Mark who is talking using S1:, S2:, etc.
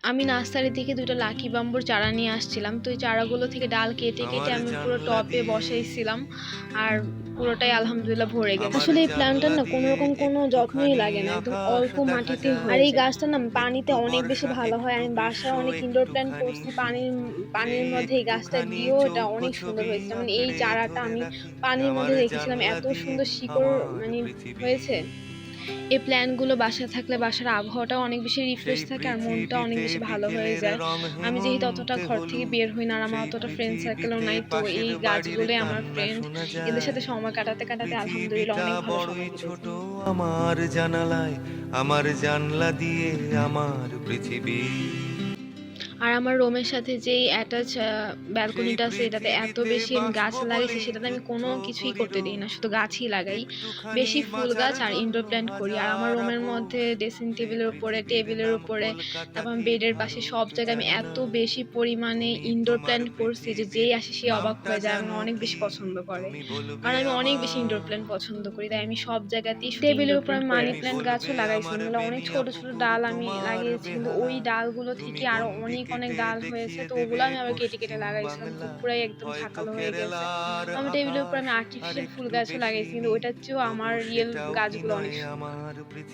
S1: আমি নার্সারি থেকে ২ টা লাকি বাম্বুর চারা নিয়ে আসছিলাম। তো এই চারাগুলো থেকে ডাল কেটে, কেটে
S2: আমার
S1: আমি পুরো
S2: জানলা
S1: টবে
S2: দিয়ে
S1: বসাইছিলাম। আর পুরোটাই আলহামদুলিল্লাহ ভরে গেছে।
S2: আমার
S1: আসলে এই প্ল্যান্টটার
S2: জানলা
S1: না
S2: দিয়ে
S1: কোনরকম কোনো যত্নই
S2: একটুখানি
S1: লাগে না। একদম
S2: আকাশ
S1: অল্প
S2: দেখা
S1: মাটিতে আর
S2: যায়।
S1: এই গাছটা না পানিতে
S2: একটু
S1: অনেক বেশি
S2: বর্ষা
S1: ভালো হয়।
S2: একটু
S1: আমি
S2: গ্রীষ্ম
S1: বাসায় অনেক ইনডোর প্ল্যান্ট
S2: একটুখানি
S1: করছি।
S2: শীত
S1: পানির
S2: এই
S1: মধ্যে এই গাছটা
S2: একটুখানি
S1: দিয়েও এটা
S2: চৌকো
S1: অনেক সুন্দর
S2: ছবি
S1: হয়েছে। মানে এই
S2: আঁকড়ে
S1: চারাটা
S2: ধরে
S1: আমি
S2: রাখি
S1: পানির
S2: আমার
S1: মধ্যে রেখেছিলাম।
S2: জানলা
S1: এত
S2: দিয়ে
S1: সুন্দর শিকড়
S2: আমার
S1: মানে
S2: পৃথিবী।
S1: হয়েছে। এই প্ল্যান্টগুলো বাসায় থাকলে বাসার আবহাওয়াটাও অনেক বেশি রিফ্রেশ
S2: সেই
S1: থাকে আর মনটাও অনেক
S2: পৃথিবীতে
S1: বেশি ভালো হয়ে
S2: বিকেলের
S1: যায়।
S2: রং
S1: আমি যেহেতু অতটা
S2: হেমন্তে
S1: ঘর থেকে
S2: হলুদ।
S1: বের হই না আর আমার
S2: সেই
S1: অতটা ফ্রেন্ড সার্কেলও
S2: পৃথিবীতে
S1: নাই। তো
S2: পাশের
S1: এই
S2: বাড়ির
S1: গাছগুলোই আমার
S2: কান্না
S1: ফ্রেন্ড।
S2: শোনা
S1: এদের
S2: যায়।
S1: সাথে সময় কাটাতে, কাটাতে আলহামদুলিল্লাহ
S2: পৃথিবীটা
S1: অনেক ভালো
S2: বড়ই
S1: সময় কেটেছে।
S2: ছোট আমার জানালায়, আমার জানলা দিয়ে আমার পৃথিবী।
S1: আর আমার রুমের সাথে যেই অ্যাটাচ
S2: সেই
S1: ব্যালকনিটা আছে এটাতে এত
S2: পৃথিবীতে
S1: বেশি আমি গাছ
S2: বাঁচবো
S1: লাগাইছি
S2: বলেই
S1: সেটাতে আমি কোনো
S2: যুদ্ধ
S1: কিছুই
S2: করি
S1: করতে দিই না।
S2: রোজ।
S1: শুধু গাছই লাগাই।
S2: একটুখানি
S1: বেশি ফুল
S2: বাঁচার
S1: গাছ আর
S2: জন্য
S1: ইনডোর প্ল্যান্ট করি। আর আমার
S2: হাজার
S1: রুমের মধ্যে
S2: আপোষ।
S1: ড্রেসিং
S2: এই
S1: টেবিলের উপরে,
S2: পৃথিবীর
S1: টেবিলের
S2: নাম
S1: উপরে,
S2: কলকাতা
S1: তারপর
S2: কি
S1: বেডের পাশে সব
S2: ভারত
S1: জায়গায় আমি
S2: যায় না।
S1: এত বেশি পরিমাণে
S2: তুমি
S1: ইনডোর
S2: তোমার
S1: প্ল্যান্ট করছি যে যেই
S2: পৃথিবীর
S1: আসে সে অবাক
S2: নামটা
S1: হয়ে যায়। আমার
S2: জানো
S1: অনেক
S2: কি?
S1: বেশি পছন্দ করে।
S2: তুমি বলবে
S1: কারণ আমি অনেক বেশি ইনডোর
S2: আমার
S1: প্ল্যান্ট পছন্দ করি। তাই আমি সব জায়গাতেই শুধু
S2: টেবিলের
S1: ইনডোর
S2: উপর
S1: প্ল্যান্ট করে
S2: মানি
S1: রাখি।
S2: প্ল্যান্ট
S1: গাছও
S2: গাছও
S1: লাগাইছিলাম।
S2: আমার
S1: এগুলো অনেক
S2: বেনিয়া
S1: ছোট, ছোট
S2: পুকুর
S1: ডাল আমি
S2: তোমার
S1: লাগিয়েছি। কিন্তু ওই
S2: বেহালা।
S1: ডালগুলো
S2: তুমি
S1: থেকে আরো
S2: গণ্ডি
S1: অনেক, অনেক
S2: কেটে
S1: ডাল হয়েছে।
S2: দেখিয়ে
S1: তো
S2: দেবে
S1: ওগুলো আমি আবার কেটে, কেটে
S2: পশ্চিম
S1: লাগাইছিলাম। তো
S2: বাংলা।
S1: পুরাই একদম
S2: হয়তো
S1: ঝাঁকালো হয়ে গেছে।
S2: কেরালার
S1: আমার টেবিলের উপর
S2: আকাশ
S1: আমি
S2: আর
S1: আর্টিফিশিয়াল ফুল
S2: একটু
S1: গাছও
S2: বেশি
S1: লাগাইছি। কিন্তু
S2: নীল,
S1: ওইটার চেয়েও
S2: তবু
S1: আমার রিয়েল
S2: সেটাও কি
S1: গাছগুলো অনেক
S2: নয়
S1: সুন্দর।
S2: আমার পৃথিবী।